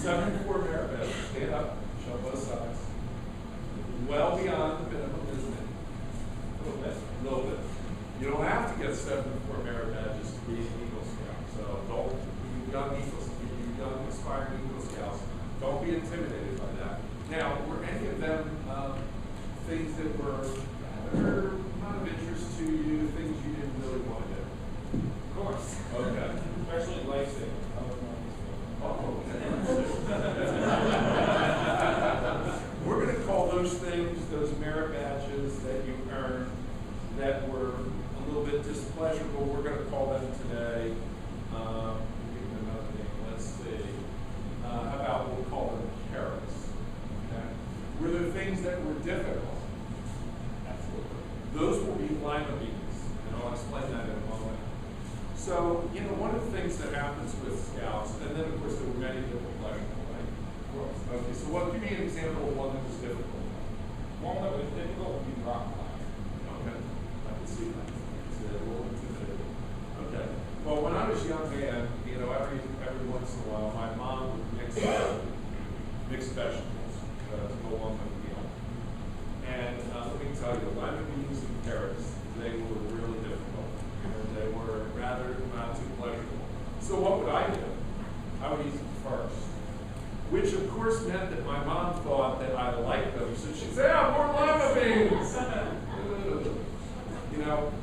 74 merit badges. Stand up, show both sides. Well beyond the minimum, isn't it? A little bit. You don't have to get 74 merit badges to be an Eagle Scout. So don't, you young aspiring Eagle Scouts, don't be intimidated by that. Now, were any of them things that were not of interest to you, things you didn't really want to do? Of course. Okay. Especially life-saving. Oh, we're going to call those things, those merit badges that you earned that were a little bit displeasurable, we're going to call them today, give them another name, let's see, how about we'll call them carrots, okay? Were there things that were difficult? Absolutely. Those will be lima beans, and I'll explain that in a moment. So, you know, one of the things that happens with Scouts, and then of course there were many that were pleasurable, right? Of course. Okay, so give me an example of one that was difficult. One that was difficult would be rock climbing. Okay, I can see that. It's a little intimidating. Okay, well when I was a young man, you know, every once in a while, my mom would mix vegetables to go along with the meal. And let me tell you, lima beans and carrots, they were really difficult. They were rather not too pleasurable. So what would I do? I would eat them first, which of course meant that my mom thought that I liked them. So she'd say, "Oh, more lima beans." You know,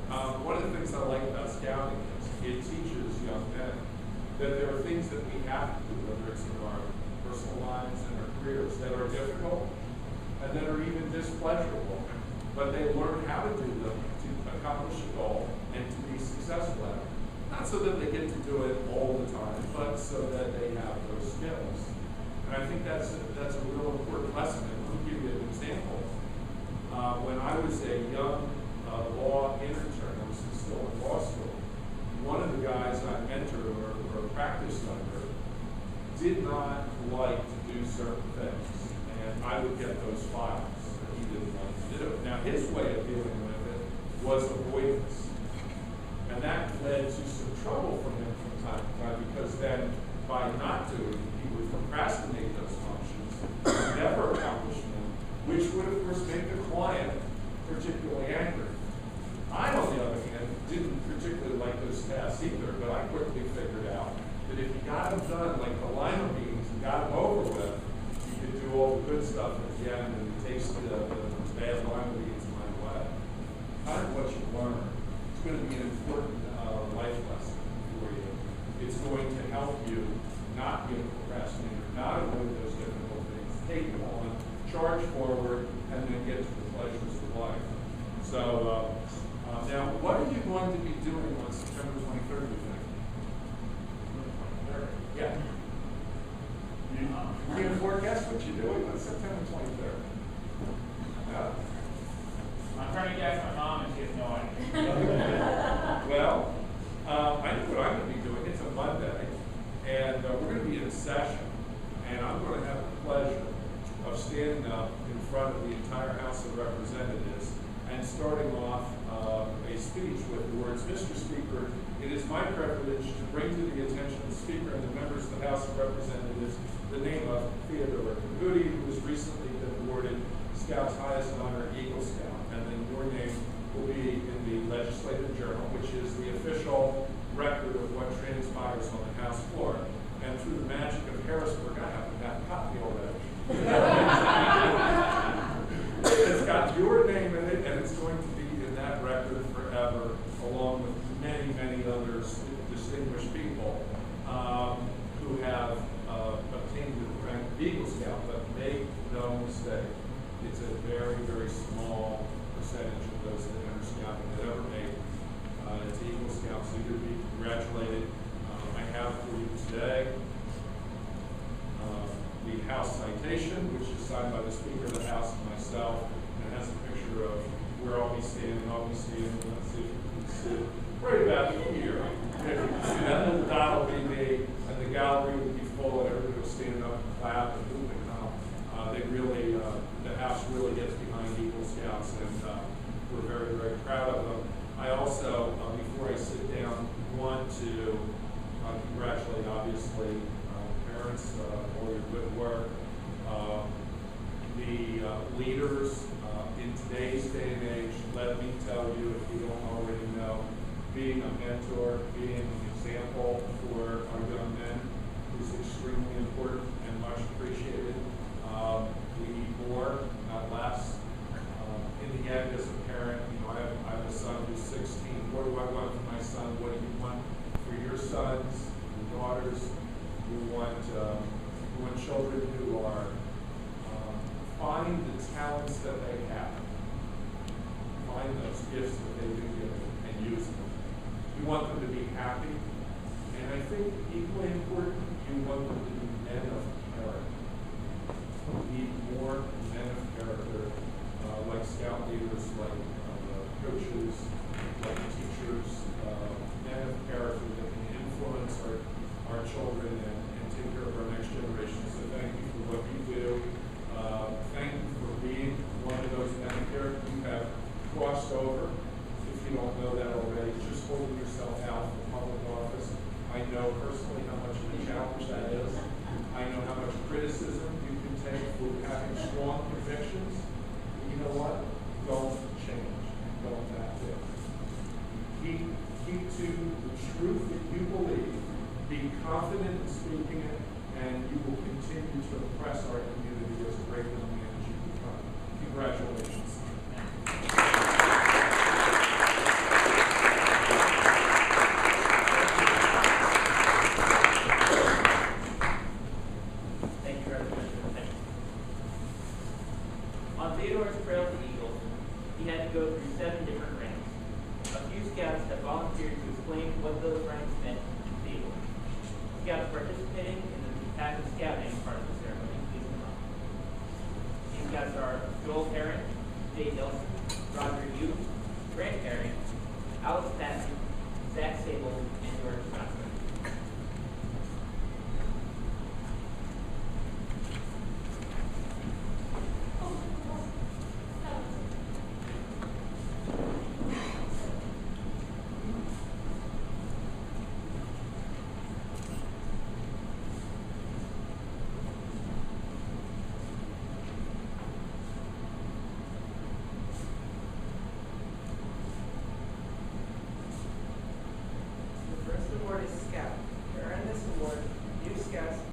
one of the things I like about scouting is it teaches young men that there are things that we have to do, whether it's in our personal lives and our careers, that are difficult and that are even displeasurable, but they learn how to do them to accomplish a goal and to be successful at it. Not so that they get to do it all the time, but so that they have those skills. And I think that's a real important lesson. And I'll give you an example. When I was a young law intern, I was still in law school, one of the guys I mentored or practiced under did not like to do certain things. And I would get those files that he didn't like to do. Now, his way of dealing with it was avoidance. And that led to some trouble for him from time to time, because then by not doing it, he would procrastinate those functions, never accomplish them, which would of course make the client particularly angry. I, on the other hand, didn't particularly like those tasks either, but I quickly figured out that if you got them done like the lima beans and got them over with, you could do all the good stuff at the end and taste the bad lima beans went away. Kind of what you learn. It's going to be an important life lesson for you. It's going to help you not be a procrastinator, not avoid those difficult things, take them on, charge forward, and then get to the pleasures of life. So, now, what are you going to be doing on September 23rd, you think? Yeah. You can forecast what you're doing on September 23rd. Yeah. I'm trying to guess my mom, and she has no idea. Well, I know what I'm going to be doing. It's a Monday, and we're going to be in session, and I'm going to have the pleasure of standing up in front of the entire House of Representatives and starting off a speech with the words, "Mr. Speaker, it is my privilege to bring to the attention of the Speaker and the members of the House of Representatives the name of Theo Caputi, who has recently been awarded Scout's highest honor, Eagle Scout." And then your name will be in the Legislative Journal, which is the official record of what transpires on the House floor. And through the magic of Harrisburg, I happen to have a copy already. It's got your name in it, and it's going to be in that record forever, along with many, many other distinguished people who have obtained the rank of Eagle Scout. But make no mistake, it's a very, very small percentage of those that enter Scouting that ever make it to Eagle Scouts. So you're to be congratulated. I have for you today the House citation, which is signed by the Speaker of the House and myself, and it has a picture of where I'll be standing. Let's see if you can see it. Right about here. If you can see that little dot will be me, and the gallery will be full, and everybody will stand up and clap and move and they really, the House really gets behind Eagle Scouts, and we're very, very proud of them. I also, before I sit down, want to congratulate, obviously, parents, all your good work. The leaders in today's day and age, let me tell you, if you don't already know, being a mentor, being an example for our young men is extremely important and much appreciated. We need more, not less. In the end, as a parent, I have a son who's 16. What do I want for my son? What do you want for your sons, your daughters? We want children who are find the talents that they have, find those gifts that they've been given, and use them. You want them to be happy, and I think equally important, you want them to be men of character. We need more men of character, like scout leaders, like coaches, like teachers, men of character that can influence our children and take care of our next generation. So thank you for what you do. Thank you for being one of those men of character. You have crossed over, if you don't know that already, just holding yourself out for public office. I know personally how much of a challenge that is. I know how much criticism you can take for having strong convictions. You know what? Don't change. Don't back in. Keep to the truth that you believe. Be confident in speaking it, and you will continue to impress our community as a great young man as you become. Congratulations. Thank you, Reverend. On Theodore's trail to Eagles, he had to go through 7 different ranks. A few scouts have volunteered to explain what those ranks meant to Theodore. Scouts participating in the active scouting part of the ceremony. Please come up. These scouts are Joel Herring, Jay Nelson,